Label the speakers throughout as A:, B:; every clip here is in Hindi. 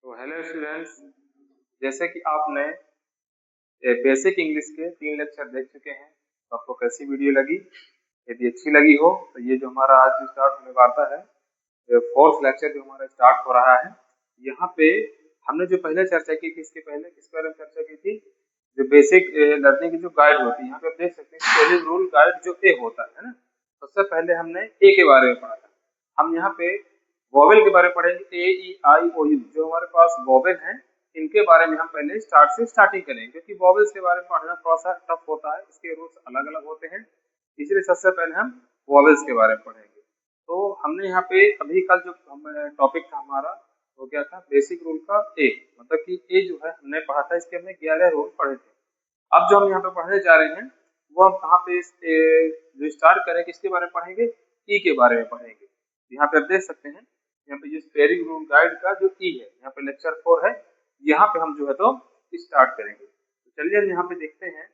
A: तो हेलो स्टूडेंट्स, जैसे कि आपने बेसिक इंग्लिश के 3 लेक्चर देख चुके हैं, तो आपको कैसी वीडियो लगी? यदि अच्छी लगी हो तो ये जो हमारा आज स्टार्ट होने वाला है, 4th लेक्चर जो हमारा स्टार्ट हो रहा है, यहाँ पे हमने जो पहले चर्चा की थी, इसके पहले किसके बारे में चर्चा की थी? जो बेसिक लर्निंग की जो गाइड होती है, यहाँ पे आप देख सकते हैं स्पेलिंग रूल गाइड जो ए होता है ना। सबसे पहले हमने ए के बारे में पढ़ा था। हम यहाँ पे वोवेल के बारे में पढ़ेंगे, ए ई आई ओ यू जो हमारे पास वोवेल है, इनके बारे में हम पहले स्टार्टिंग करेंगे, क्योंकि वोवेल्स के बारे में पढ़ना थोड़ा सा टफ होता है, इसके रूल्स अलग अलग होते हैं, इसलिए सबसे पहले हम वोवेल्स के बारे में पढ़ेंगे। तो हमने यहाँ पे अभी कल जो टॉपिक था हमारा, वो क्या था? बेसिक रूल का ए, मतलब कि ए जो है हमने पढ़ा था, इसके हमने 11 रूल पढ़े थे। अब जो हम यहाँ पे पढ़ने जा रहे हैं, वो हम कहाँ पे जो स्टार्ट करेंगे, किसके बारे में पढ़ेंगे? ई के बारे में पढ़ेंगे। यहाँ पे आप देख सकते हैं, यहाँ पे जो स्पेलिंग रूल गाइड का जो ई है, यहाँ पे लेक्चर 4 है, यहाँ पे हम जो है तो स्टार्ट करेंगे। तो चलिए हम यहाँ पे देखते हैं।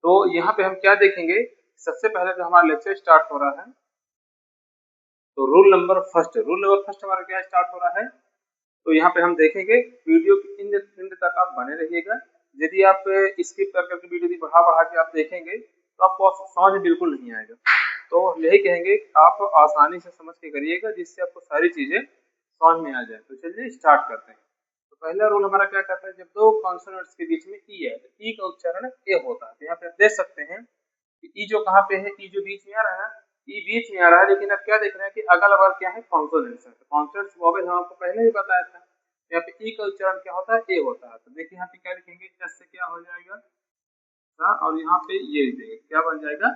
A: तो यहाँ पे हम क्या देखेंगे? सबसे पहले जो हमारा लेक्चर स्टार्ट हो रहा है, तो रूल नंबर फर्स्ट हमारा क्या स्टार्ट हो रहा है? तो यहाँ पे हम देखेंगे, वीडियो की इंड तक आप बने रहिएगा। यदि आप स्किप कर करके वीडियो बढ़ा बढ़ा के आप देखेंगे तो आपको समझ बिल्कुल नहीं आएगा। तो यही कहेंगे आप आसानी से समझ के करिएगा, जिससे आपको सारी चीजें समझ में आ जाए। तो चलिए स्टार्ट करते हैं। तो पहला रूल हमारा क्या कहता है? जब दो कॉन्सोनेंट्स के बीच में ई है तो ई का उच्चारण ए होता है। तो यहाँ पे आप देख सकते हैं कि ई जो कहाँ पे है, ई जो बीच में आ रहा है, ई बीच में आ रहा है, लेकिन अब क्या देख रहे हैं कि अगल बगल क्या है? कॉन्सोनेंट्स है। कॉन्सोनेंट्स वोवेल हम आपको पहले ही बताया था। यहाँ पे ई का उच्चारण क्या होता है? ए होता है। तो देखिए यहाँ पे क्या लिखेंगे? एस से क्या हो जाएगा? और यहाँ पे ये लिखेंगे, क्या बन जाएगा?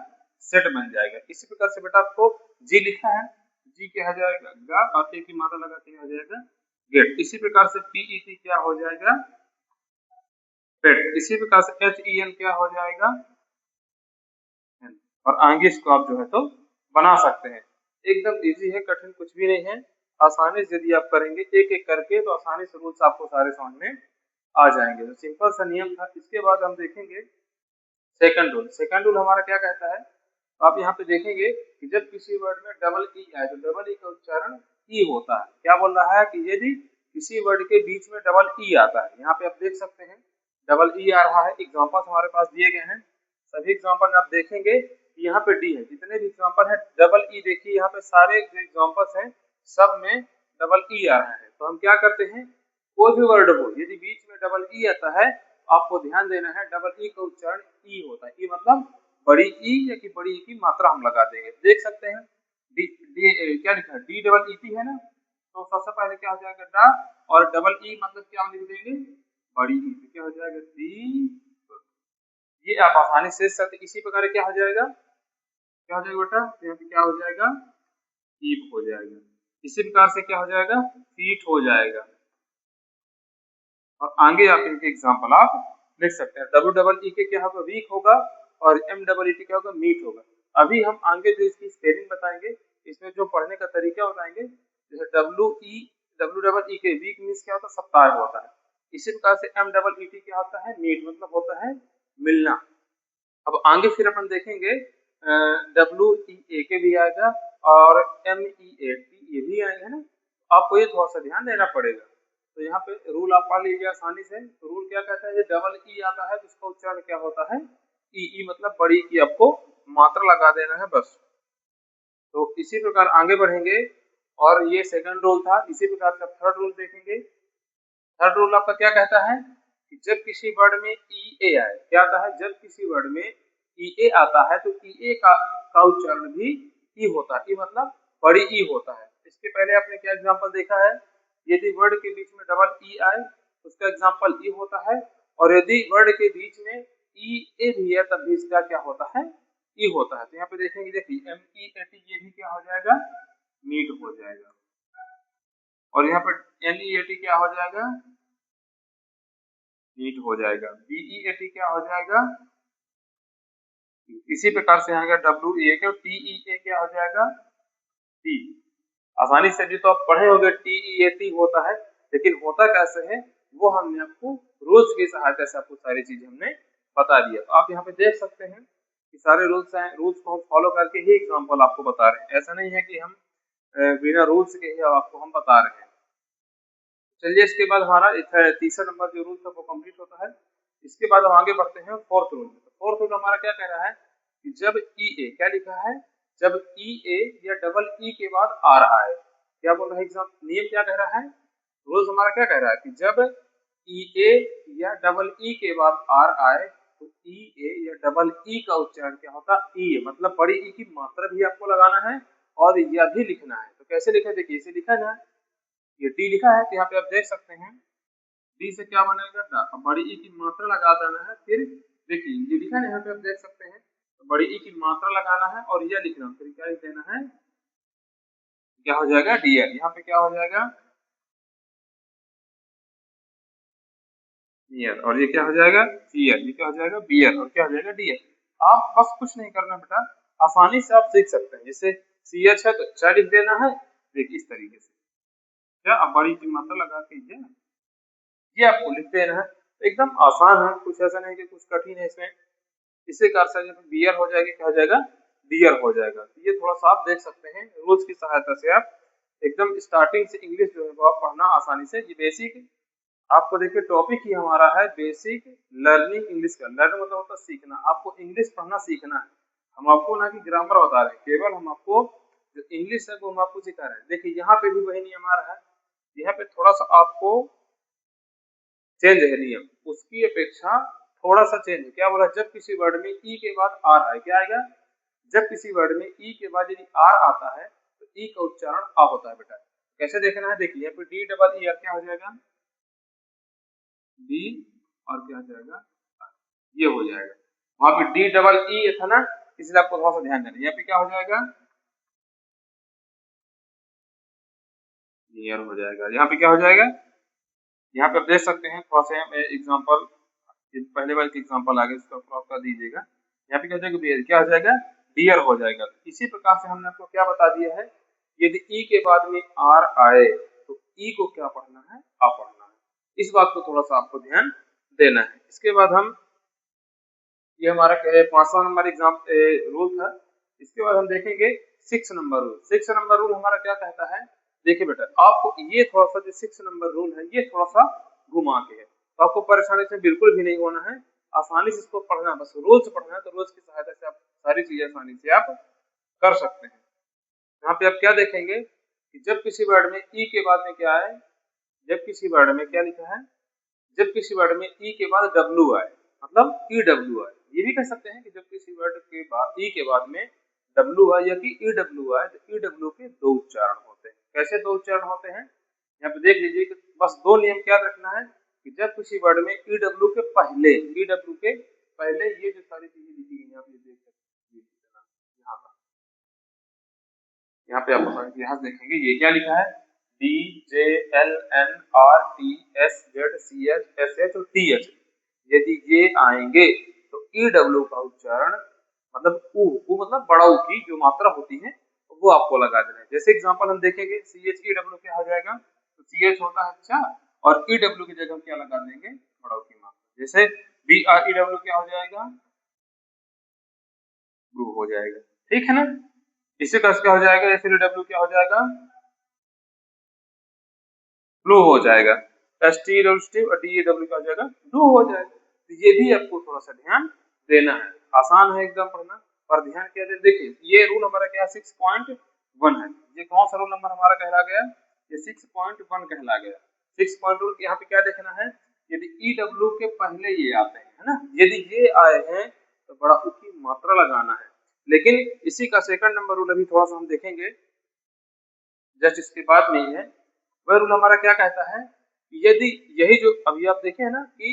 A: सेट बन जाएगा। इसी प्रकार से बेटा आपको जी लिखा है, जी क्या हो जाएगा? गा, और ए की मात्रा लगा के हो जाएगा गेट। इसी प्रकार से पीईटी क्या हो जाएगा? पेट। इसी प्रकार से एच ई एन क्या हो जाएगा? और आगे इसको आप जो है तो बना सकते हैं। एकदम इजी है, कठिन कुछ भी नहीं है। आसानी से यदि आप करेंगे एक एक करके, तो आसानी से रूल्स आपको सारे समझ में आ जाएंगे। तो सिंपल सा नियम था। इसके बाद हम देखेंगे सेकंड रूल हमारा क्या कहता है? तो आप यहाँ पे देखेंगे कि जब किसी वर्ड में डबल ई आए तो डबल ई का उच्चारण ई होता है। क्या बोल रहा है? कि यदि किसी वर्ड के बीच में डबल ई आता है, यहाँ पे आप देख सकते हैं डबल ई आ रहा है। एग्जाम्पल हमारे पास दिए गए हैं, सभी एग्जाम्पल आप देखेंगे कि यहाँ पे डी है। जितने भी एग्जाम्पल है डबल ई, देखिए यहाँ पे सारे जो एग्जाम्पल्स हैं सब में डबल ई आ रहा है। तो हम क्या करते हैं, कोई भी वर्ड हो यदि बीच में डबल ई आता है, आपको ध्यान देना है डबल ई का उच्चारण ई होता है। ई मतलब बड़ी ई या कि बड़ी ई की मात्रा हम लगा देंगे। देख सकते हैं डी, डी क्या लिखा है? डी डबल ई टी है ना। तो सबसे पहले क्या हो जाएगा? डा, और डबल ई मतलब क्या लिख देंगे? बड़ी ई। तो क्या हो जाएगा? डी। ये आप आसानी से सकते। इसी प्रकार क्या हो जाएगा? क्या हो जाएगा बेटा? यहाँ पे क्या हो जाएगा? कीप हो जाएगा। इसी प्रकार से क्या हो जाएगा? फीट हो जाएगा। और आगे आप इनके एग्जाम्पल आप लिख सकते हैं। डब्ल्यू डबल ई के क्या होगा? वीक होगा, और एम डबल ई टी क्या होगा? मीट होगा। अभी हम आगे जो इसकी स्पेलिंग बताएंगे, इसमें जो पढ़ने का तरीका बताएंगे, जैसे डब्ल्यू डबल ई के वीक मीन्स क्या होता है? सप्ताह होता है। इसी प्रकार से एम डबल ई टी क्या होता है? मीट मतलब होता है मिलना। अब आगे फिर अपन देखेंगे डब्ल्यू ई ए के भी आएगा और एम ई ए टी ये भी आएगा ना। आपको ये थोड़ा सा ध्यान देना पड़ेगा। तो यहाँ पे रूल आप पढ़ लीजिए आसानी से। तो रूल क्या कहता है? डबल ई आता है तो इसका उच्चारण क्या होता है? ई। ई मतलब बड़ी की आपको मात्रा लगा देना है बस। तो इसी प्रकार आगे बढ़ेंगे, और ये सेकंड रूल था। इसी प्रकार का थर्ड रूल देखेंगे। थर्ड रूल आपका क्या कहता है? कि जब किसी वर्ड में ई ए आए, क्या आता है? जब किसी वर्ड में ई ए आता है तो ई ए का उच्चारण भी ई होता है। ई मतलब बड़ी ई होता है। इसके पहले आपने क्या एग्जांपल देखा है? यदि वर्ड के बीच में डबल ई आए उसका एग्जांपल ई होता है, और यदि वर्ड के बीच में ई ए भी है तब भी इसका क्या होता है? ई होता है। तो यहाँ पे देखेंगे, देखिए एम ई ए टी ये भी क्या हो जाएगा? मीट हो जाएगा। और यहाँ पर एन ई ए टी क्या हो जाएगा? मीट हो जाएगा। बीई ए टी क्या हो जाएगा? इसी प्रकार से आएगा डब्ल्यू ए के, टी ई ए क्या हो जाएगा? टी। आसानी से भी तो आप पढ़े होंगे टी ई ए टी होता है, लेकिन होता कैसे है वो हमने आपको रूल्स की सहायता से आपको सारी चीजें हमने बता दिया। तो आप यहाँ पे देख सकते हैं कि सारे रूल्स हैं, रूल्स को हम फॉलो करके ही एग्जाम्पल आपको बता रहे हैं। ऐसा नहीं है कि हम बिना रूल्स के ही आपको हम बता रहे हैं। चलिए इसके बाद हमारा तीसरा नंबर जो रूल था वो कंप्लीट होता है। इसके बाद हम आगे बढ़ते हैं फोर्थ रूल में। तो फोर्थ रूल हमारा क्या कह रहा है कि जब ई ए, क्या लिखा है, जब ई ए या डबल ई के बाद आ रहा है, क्या बोल रहा है एग्जाम, नियम क्या कह रहा है, रूल्स हमारा क्या कह रहा है कि जब ई ए या डबल ई के बाद आर आए तो ई ए या डबल ई का उच्चारण क्या होता है, ई ए, मतलब बड़ी ई की मात्रा भी आपको लगाना है और यह भी लिखना है। तो कैसे लिखे, देखिए इसे लिखा ना, ये डी लिखा है तो यहाँ पे आप देख सकते हैं डी से क्या बनेगा दा, अब बड़ी ई की मात्रा लगा देना है। फिर देखिए ये लिखा है यहाँ पे आप देख सकते हैं, तो बड़ी ई की मात्रा लगाना है और यह लिखना, फिर क्या लिख देना है, क्या हो जाएगा डियर, यहाँ पे क्या हो जाएगा नियर, और ये क्या हो जाएगा चियर, ये क्या हो जाएगा बियर, और क्या हो जाएगा डियर। आप बस कुछ नहीं करना बेटा, आसानी से आप सीख सकते हैं। जैसे सी एच है तो चा लिख देना है, देखिए इस तरीके से, क्या अब बड़ी की मात्रा लगा के ये आपको लिख देना है। एकदम आसान है, कुछ ऐसा नहीं कि कुछ कठिन है इसमें। इसे कर सकते बियर हो जाएगा, क्या हो जाएगा डियर हो जाएगा। ये थोड़ा सा आप देख सकते हैं, रूल्स की सहायता से आप एकदम स्टार्टिंग से इंग्लिश जो है वो आप पढ़ना आसानी से। ये बेसिक आपको देखिए टॉपिक ही हमारा है बेसिक लर्निंग इंग्लिश का। लर्न मतलब होता है सीखना, आपको इंग्लिश पढ़ना सीखना है। हम आपको ना कि ग्रामर बता रहे हैं, केवल हम आपको जो इंग्लिश है वो हम आपको सिखा रहे हैं। देखिए यहाँ पे भी वही नियम आ रहा है, यहाँ पे थोड़ा सा आपको चेंज है नियम, उसकी अपेक्षा थोड़ा सा चेंज है। क्या बोला, जब किसी वर्ड में ई के बाद आर आए, क्या आएगा, जब किसी वर्ड में ई के बाद यदि आर आता है तो ई का उच्चारण आ होता है बेटा। कैसे देखना है, देखिए यहाँ पे डी डबल ई आर क्या हो जाएगा डी, और क्या हो जाएगा ये हो जाएगा। वहां पे डी डबल ई था ना, इसलिए आपको थोड़ा सा ध्यान देना। यहाँ पे क्या हो जाएगा नियर हो जाएगा, यहाँ पे क्या हो जाएगा, यहाँ पे आप देख सकते हैं थोड़ा सा एग्जाम्पल, पहले वाले एग्जाम्पल आगे इसका थोड़ा दीजिएगा। यहाँ पे क्या हो जाएगा, क्या हो जाएगा डियर हो जाएगा। इसी प्रकार से हमने आपको क्या बता दिया है, यदि ई के बाद में आर आए तो ई को क्या पढ़ना है, आ पढ़ना है। इस बात को थोड़ा सा आपको ध्यान देना है। इसके बाद हम, ये हमारा 5वां नंबर एग्जाम रूल था। इसके बाद हम देखेंगे 6 नंबर रूल। 6 नंबर रूल हमारा क्या कहता है, देखिए बेटा आपको ये थोड़ा सा जो 6 नंबर रूल है ये थोड़ा सा घुमा के है, तो आपको परेशानी से बिल्कुल भी नहीं होना है, आसानी से इसको पढ़ना, बस रोज पढ़ना है। तो रोज की सहायता से आप सारी चीजें आसानी से आप कर सकते हैं। यहाँ पे आप क्या देखेंगे कि जब किसी वर्ड में ई के बाद में क्या है, जब किसी वर्ड में क्या लिखा है, जब किसी वर्ड में ई के बाद डब्ल्यू आए, मतलब ई डब्ल्यू आए, ये भी कह सकते हैं कि जब किसी वर्ड के बाद ई के बाद में डब्ल्यू आए या कि ई डब्ल्यू आए तो ई डब्ल्यू के दो उच्चारण होते हैं। कैसे दो उच्चारण होते हैं, यहाँ पे देख लीजिए कि बस दो नियम क्या रखना है कि जब किसी वर्ड में ई डब्ल्यू के पहले, ई डब्ल्यू के पहले ये जो सारी चीजें लिखी गई यहाँ पे देख सकते हैं, यहाँ पर, यहाँ पे आप इतिहास देखेंगे, ये क्या लिखा है D J L N R T S Z C H S H और टी एच, यदि ये आएंगे तो ई डब्ल्यू का उच्चारण मतलब ऊ मतलब बड़ा ऊ की जो मात्रा होती है वो आपको लगा देना है। जैसे एग्जांपल हम देखेंगे सी एच ई डब्ल्यू क्या हो जाएगा, तो सी एच होता है अच्छा, और ई डब्ल्यू की जगह क्या लगा देंगे बड़ा ऊ की मात्रा। जैसे बी आर ई डब्ल्यू क्या हो जाएगा ब्रू हो जाएगा, ठीक है ना। इसी तरह क्या हो जाएगा, एस ई डब्ल्यू क्या हो जाएगा ब्लू हो जाएगा, एस टी डब्ल्यू और डी डब्ल्यू का हो जाएगा ब्लू हो जाएगा। तो ये भी आपको थोड़ा सा ध्यान देना है, आसान है एकदम पढ़ना, पर ध्यान क्या दे। देखिए ये रूल हमारा क्या 6.1 है, ये कौन सा रूल नंबर हमारा कहला गया, ये 6.1 कहला गया। 6 रूल यहाँ पे क्या देखना है, यदि ई डब्ल्यू के पहले ये आते हैं, है ना, यदि ये आए हैं तो बड़ा ऊ की मात्रा लगाना है। लेकिन इसी का सेकंड नंबर रूल अभी थोड़ा सा हम देखेंगे, जस्ट इसके बाद में ही है। वह रूल हमारा क्या कहता है, यदि यही जो अभी आप देखे हैं ना कि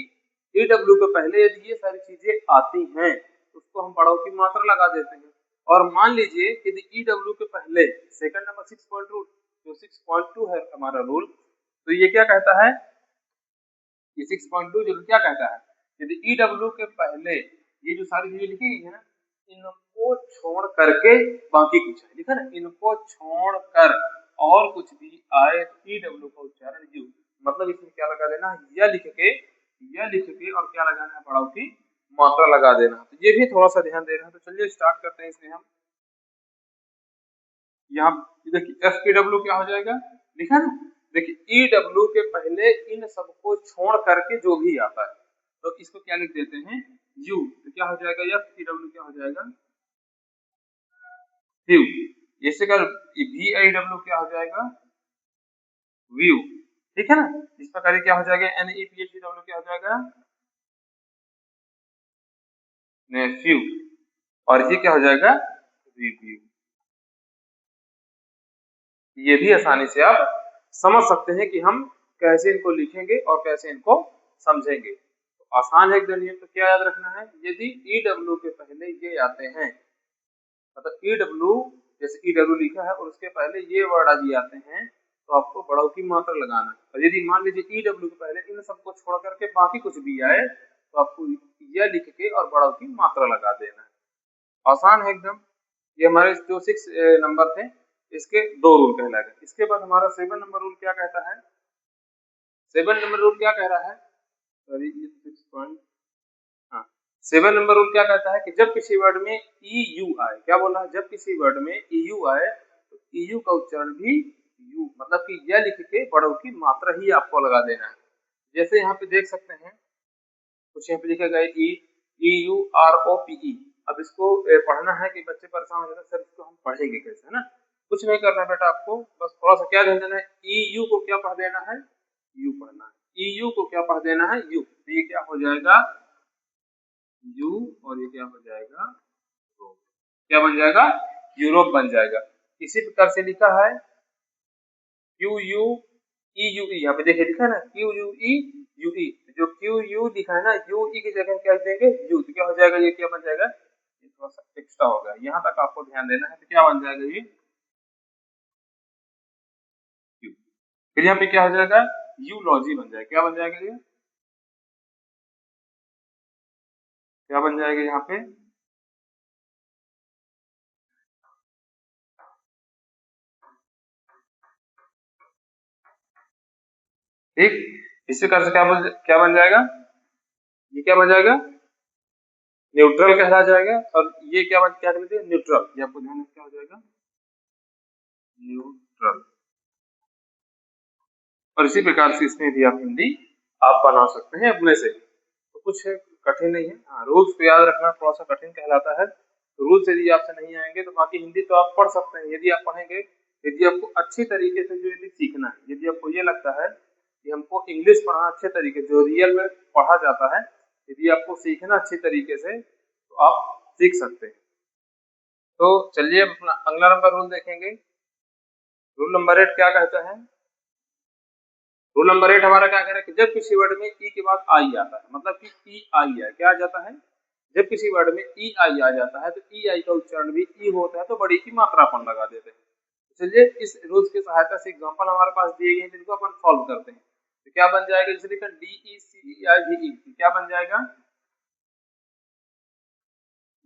A: ई डब्ल्यू के पहले यदि ये सारी चीजें आती हैं तो उसको हम बड़ों की मात्रा लगा देते हैं। और मान लीजिए यदि ई डब्ल्यू के पहले सेकंड नंबर 6 रूल जो 6.2 है हमारा रूल, तो ये क्या कहता है, ये 6.2 जो क्या कहता है, यदि ई डब्ल्यू के पहले ये जो सारी चीजें लिखी गई है ना, इनको छोड़ करके बाकी कुछ है लिखा ना, इनको छोड़ कर और कुछ भी आए तो ई डब्ल्यू का उच्चारण यू, मतलब इसमें क्या लगा देना, यह लिख के और क्या लगाना है बड़ाऊ की मात्रा लगा देना। तो ये भी थोड़ा सा ध्यान देना है। तो चलिए स्टार्ट करते हैं इसमें हम। यहाँ देखिए एफ के डब्ल्यू क्या हो जाएगा लिखा ना, देखिए ई डब्ल्यू के पहले इन सबको छोड़ करके जो भी आता है तो इसको क्या लिख देते हैं यू, तो क्या हो जाएगा एफ ई डब्ल्यू क्या हो जाएगा व्यू। जैसे कर वी आई डब्ल्यू क्या हो जाएगा व्यू, ठीक है ना। इस प्रकार क्या हो जाएगा N E P H W क्या हो जाएगा नेफ्यू, और ये क्या हो जाएगा रिव्यू। ये भी आसानी से आप समझ सकते हैं कि हम कैसे इनको लिखेंगे और कैसे इनको समझेंगे। तो आसान है एकदम ये, तो क्या याद रखना है यदि ई डब्ल्यू के पहले ये आते हैं, मतलब ई डब्ल्यू जैसे ई डब्ल्यू लिखा है और उसके पहले ये वर्ड आदि आते हैं तो आपको बड़ों की मात्रा लगाना है। और यदि मान लीजिए ई डब्ल्यू के पहले इन सबको छोड़ करके बाकी कुछ भी आए तो आपको यह लिख के और बड़ों की मात्रा लगा देना है। आसान है एकदम। ये हमारे जो 6 नंबर थे इसके 2 रूल कहलाएगा। इसके बाद हमारा 7 नंबर रूल क्या कहता है, 7 नंबर रूल क्या कह रहा है, सॉरी ये 6 पॉइंट, हाँ 7 नंबर रूल क्या कहता है कि जब किसी वर्ड में ई यू आए, क्या बोला है, जब किसी वर्ड में ई यू आए तो ई यू का उच्चारण भी यू, मतलब कि यह लिख के बड़ों की मात्रा ही आपको लगा देना है। जैसे यहाँ पे देख सकते हैं कुछ यहाँ पे लिखा गया E E U R O P E. अब इसको पढ़ना है कि बच्चे परेशान हो जाते हैं सर इसको हम पढ़ेंगे कैसे, है ना। कुछ नहीं करना है बेटा, आपको बस थोड़ा सा क्या ध्यान देना है, ई यू को क्या पढ़ देना है यू पढ़ना है, ई यू को क्या पढ़ देना है यू, तो ये क्या हो जाएगा यू और ये क्या हो जाएगा यूरोप, क्या बन जाएगा यूरोप बन जाएगा। इसी प्रकार से लिखा है क्यू यू ई यू ई, यहाँ पे देखिए लिखा है ना क्यू यू ई यू ई, जो क्यू यू लिखा है ना यू ई की जगह क्या देंगे यू, तो क्या हो जाएगा ये क्या बन जाएगा, ये थोड़ा सा एक्स्ट्रा होगा, यहाँ तक आपको ध्यान देना है। तो क्या बन जाएगा ये यू, फिर यहाँ पे क्या हो जाएगा यूलॉजी बन जाएगा, क्या बन जाएगा ये क्या बन जाएगा यहाँ पे ठीक। इसी प्रकार से क्या बन जाएगा, ये क्या बन जाएगा न्यूट्रल कहला जाएगा, और ये क्या कहते हैं न्यूट्रल, ये आपको ध्यान में क्या हो जाएगा न्यूट्रल। और इसी प्रकार से इसमें भी आप हिंदी आप बना सकते हैं अपने से, तो कुछ कठिन नहीं है। हाँ रूल्स को याद रखना थोड़ा सा कठिन कहलाता है, तो रूल्स यदि आपसे नहीं आएंगे तो बाकी हिंदी तो आप पढ़ सकते हैं। यदि आप पढ़ेंगे, यदि आपको अच्छी तरीके से जो यदि सीखना है, यदि आपको ये लगता है कि हमको इंग्लिश पढ़ना अच्छे तरीके जो रियल में पढ़ा जाता है, यदि आपको सीखना अच्छी तरीके से तो आप सीख सकते हैं। तो चलिए अपना अगला नंबर रूल देखेंगे। रूल नंबर 8 क्या कहता है, रूल नंबर 8 हमारा क्या कह रहा है कि जब किसी वर्ड में ई के बाद आई आता है, मतलब कि ई आई है, क्या आ जाता है जब किसी वर्ड में ई आई आ जाता है तो ई आई का उच्चारण भी ई होता है, तो बड़ी की मात्रा अपन लगा देते हैं। चलिए इस रूल्स की सहायता से एग्जांपल हमारे पास दिए गए हैं जिनको अपन सॉल्व करते हैं। तो क्या बन जाएगा, जैसे लिखा डी ई सी आई वी ई, क्या बन जाएगा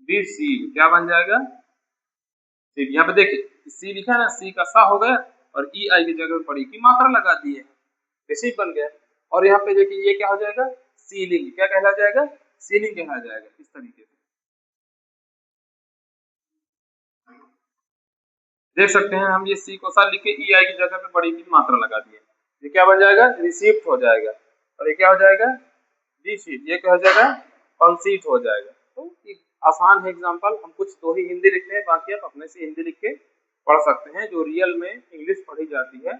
A: डी सी, क्या बन जाएगा सी। यहाँ पे देखिए सी लिखा है ना, सी का सा हो गया और ई आई की जगह बड़ी की मात्रा लगा दी है, रिसीव बन गया। और यहाँ पे देखिए ये क्या हो जाएगा सीलिंग, क्या कहला जाएगा सीलिंग कहला जाएगा। इस तरीके से देख सकते हैं हम, ये सी को सा लिख के ई आई की जगह पे बड़ी की मात्रा लगा दिए, ये क्या बन जाएगा रिसीप्ट हो जाएगा, और ये क्या हो जाएगा रिसीट, ये क्या हो जाएगा कंसीट हो जाएगा। तो एक आसान है एग्जांपल, हम कुछ दो ही हिंदी लिखते हैं, बाकी आप अपने से हिंदी लिख के पढ़ सकते हैं। जो रियल में इंग्लिश पढ़ी जाती है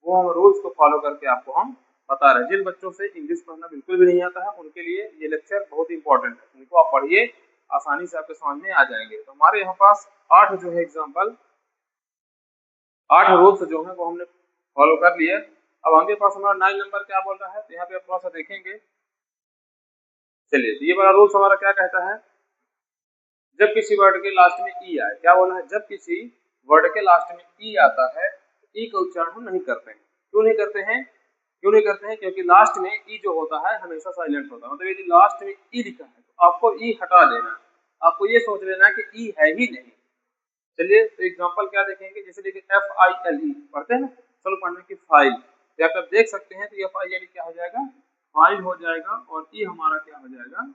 A: वो हम रूल्स को फॉलो करके आपको हम बता रहे हैं। जिन बच्चों से इंग्लिश पढ़ना बिल्कुल भी नहीं आता है उनके लिए ये लेक्चर बहुत इंपॉर्टेंट है, उनको आप पढ़िए आसानी से आपके समझ में आ जाएंगे। तो हमारे यहाँ पास 8 जो है एग्जाम्पल, 8 रूल्स जो है वो हमने फॉलो कर लिए। अब हमारे पास हमारा 9 नंबर क्या बोल रहा है, तो यहाँ पे आप थोड़ा सा देखेंगे। चलिए ये वाला रूल्स हमारा क्या कहता है, जब किसी वर्ड के लास्ट में ई आए, क्या बोला है जब किसी वर्ड के लास्ट में ई आता है तो ई का उच्चारण हम नहीं करते हैं। क्यों नहीं करते हैं, क्यों नहीं करते हैं, क्योंकि लास्ट में ई जो होता है हमेशा साइलेंट होता है। मतलब यदि लास्ट में ई लिखा है तो आपको ई हटा देना है, आपको ये सोच लेना है कि ई है ही नहीं। चलिए तो एग्जांपल क्या देखेंगे, जैसे देखिए एफ आई एल ई पढ़ते हैं ना, चलो पढ़ने की फाइल, तो आप देख सकते हैं तो एफ आई एल ई क्या हो जाएगा फाइल हो जाएगा, और ई हमारा क्या हो जाएगा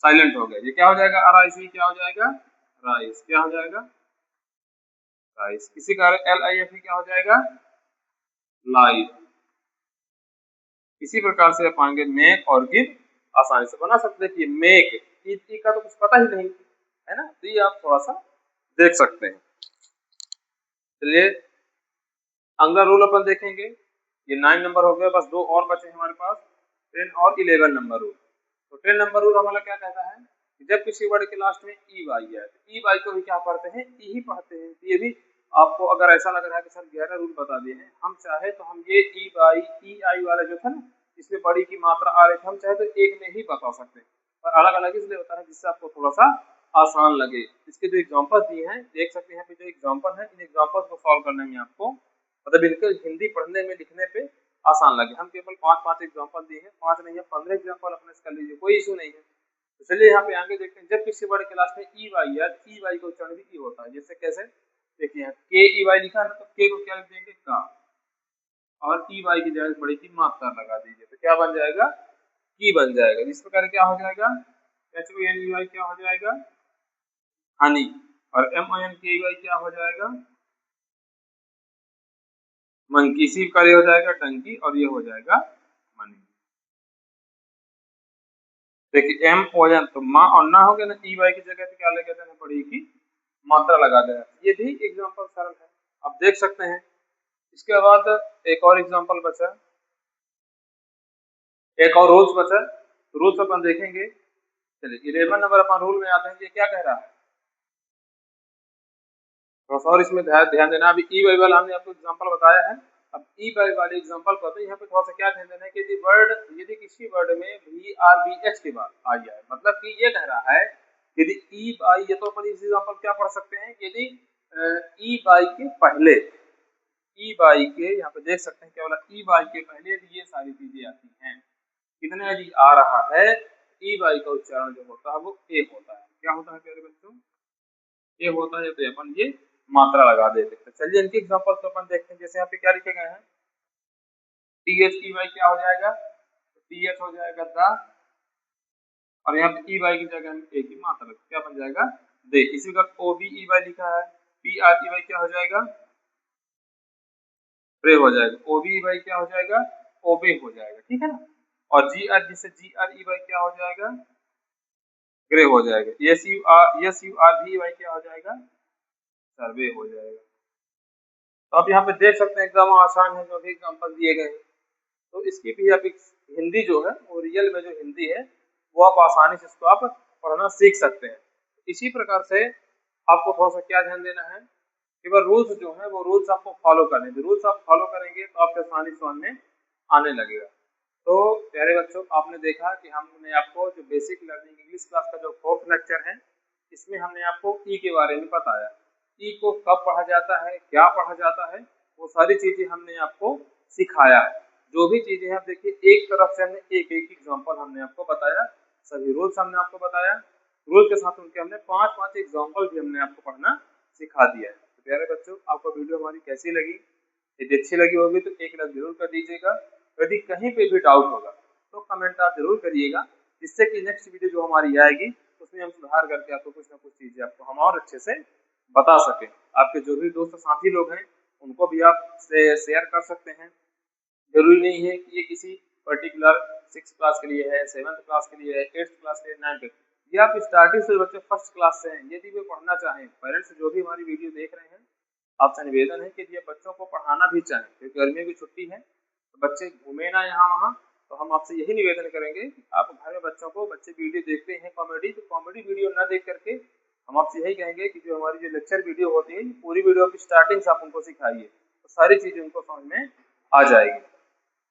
A: साइलेंट हो गया। ये क्या हो जाएगा राइस, क्या हो जाएगा राइस, क्या हो जाएगा राइस। इसी कारण एल आई एफ क्या हो जाएगा लाइव। इसी प्रकार से आप पाएंगे मेक और गिव आसानी से बना सकते हैं कि मेक ई का तो कुछ पता ही नहीं है ना, तो ये आप थोड़ा सा देख सकते हैं। चलिए अगला रूल अपन देखेंगे, ये 9 नंबर हो गया, बस 2 और बचे हमारे पास, 10 और 11 नंबर रूल। तो 10 नंबर रूल हमारा क्या कहता है कि जब किसी वर्ड के लास्ट में ई वाई है तो ई वाई को भी क्या पढ़ते हैं, ई ही पढ़ते हैं। ये भी आपको अगर ऐसा लग रहा है कि सर 11 रूल बता दिए हैं, हम चाहे तो हम ये ई वाई ई आई वाला जो था ना, इसमें बड़ी की मात्रा आ रही थी, हम चाहे तो एक में ही बता सकते हैं, पर अलग अलग इसलिए बता रहे हैं जिससे आपको थोड़ा सा आसान लगे। इसके जो एग्जाम्पल दिए हैं देख सकते हैं, यहाँ पे जो एग्जाम्पल है इन एग्जाम्पल्स को सॉल्व करने में आपको मतलब इनके हिंदी पढ़ने में लिखने पे आसान लगे। हम केवल 5 एग्जाम्पल दिए हैं, 5 नहीं है 15 एग्जाम्पल अपने कर लीजिए, कोई इशू नहीं है। तो चलिए यहाँ पे आगे देखते हैं, जब किसी वर्ड के लास्ट में ई वाई है, ई वाई का उच्चारण भी ई होता है। जैसे कैसे देखिए के ई वाई लिखा है तो के को क्या लिख देंगे का, और ई वाई की जगह बड़ी की मात्रा लगा दीजिए तो क्या बन जाएगा, की बन जाएगा। इस प्रकार क्या हो जाएगा, H O N E Y क्या हो जाएगा, हनी, और एम ओ एन के ई वाई क्या हो जाएगा, मंकी। सी का ये हो जाएगा टंकी, और ये हो जाएगा मनी। देखिए एम ओ एन तो माँ और ना हो गया ना, ई वाई की जगह पे क्या लगा देना, बड़ी की मात्रा लगा देना। ये भी एग्जांपल सरल है, आप देख सकते हैं। इसके बाद एक और एग्जांपल बचा, एक और रूल्स बचा, रूल्स अपन देखेंगे। चलिए 11 नंबर अपन रूल में आते हैं, ये क्या कह रहा है तो और इसमें ध्यान देना। अभी ई वाई वाला हमने आपको एग्जांपल बताया है, अब ई वाई वाले एग्जांपल को यहाँ पे थोड़ा सा क्या ध्यान देना है कि यदि किसी वर्ड में वी आर बी एच के बाद आ जाए, मतलब कि ये कह रहा है यदि ई बाई, ये तो अपन इस एग्जांपल क्या पढ़ सकते हैं, यदि ई बाई के पहले, ई बाई के यहाँ पे देख सकते हैं क्या बोला, ई बाई के पहले यदि ये सारी चीजें आती हैं, कितने यदि आ रहा है, ई बाई का उच्चारण जो होता है वो ए होता है। क्या होता है प्यारे बच्चों, ये होता है, तो अपन ये मात्रा लगा देते हैं। चलिए इनके एग्जांपल तो अपन देखते हैं। जैसे यहाँ पे क्या लिखे गए हैं, टी एच ई वाई क्या हो जाएगा, टी एच हो जाएगा दा, और यहाँ पे ई वाई की जगह में ए की मात्रा क्या बन जाएगा दे। इसी का ओ बी ई वाई लिखा है, पी आर ई वाई क्या हो जाएगा प्रे हो जाएगा, ओ बी ई वाई क्या हो जाएगा ओबे हो जाएगा, ठीक है ना। और जी आर, जिससे जी आर ई वाई क्या हो जाएगा ग्रे हो जाएगा। यस यू आर भी वाई क्या हो जाएगा सर्वे हो जाएगा। तो आप यहाँ पे देख सकते हैं एकदम आसान है, जो भी एग्जाम्पल दिए गए हैं। तो इसकी भी आप हिंदी जो है वो रियल में जो हिंदी है वो आप आसानी से इसको आप पढ़ना सीख सकते हैं। इसी प्रकार से आपको थोड़ा सा क्या ध्यान देना है, केवल रूल्स जो है वो रूल्स आपको फॉलो करने हैं। रूल्स आप फॉलो करेंगे तो आपके आसानी समझ में आने लगेगा। तो प्यारे बच्चों, आपने देखा कि हमने आपको जो बेसिक लर्निंग इंग्लिश क्लास का जो 4th लेक्चर है, इसमें हमने आपको ई के बारे में बताया। ई को कब पढ़ा जाता है, क्या पढ़ा जाता है, वो सारी चीजें हमने आपको सिखाया है। जो भी चीजें हैं, देखिए एक तरफ से हमने एक एक एग्जाम्पल हमने आपको बताया, सभी रूल्स हमने आपको बताया, रूल के साथ उनके हमने 5 एग्जाम्पल भी हमने आपको पढ़ना सिखा दिया है। तो प्यारे बच्चों, आपको वीडियो हमारी कैसी लगी, यदि अच्छी लगी होगी तो एक लाइक जरूर कर दीजिएगा। यदि कहीं पे भी डाउट होगा तो कमेंट आप जरूर करिएगा, जिससे कि नेक्स्ट वीडियो जो हमारी आएगी उसमें हम सुधार करके आपको कुछ ना कुछ चीजें आपको हम और अच्छे से बता सकें। आपके जो भी दोस्त साथी लोग हैं उनको भी आप शेयर कर सकते हैं। जरूरी नहीं है कि ये किसी पर्टिकुलर 6th क्लास के लिए है, 7th क्लास के लिए है, 8th क्लास के लिए, 9th, ये आप स्टार्टिंग से बच्चे 1st क्लास से हैं, यदि वे पढ़ना चाहें, पेरेंट्स जो भी हमारी वीडियो देख रहे हैं, आपसे निवेदन है कि ये बच्चों को पढ़ाना भी चाहें, क्योंकि गर्मियों की छुट्टी है तो बच्चे घूमे ना यहाँ वहाँ। तो हम आपसे यही निवेदन करेंगे कि आप घर में बच्चों को, बच्चे वीडियो देखते हैं कॉमेडी, तो कॉमेडी वीडियो ना देख करके हम आपसे यही कहेंगे कि जो हमारी जो लेक्चर वीडियो होती है पूरी वीडियो की स्टार्टिंग से आप उनको सिखाइए, तो सारी चीजें उनको समझ में आ जाएगी।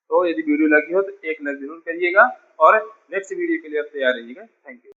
A: तो यदि वीडियो लगी हो तो एक लाइक जरूर करिएगा, और नेक्स्ट वीडियो के लिए आप तैयार रहिएगा। Thank you.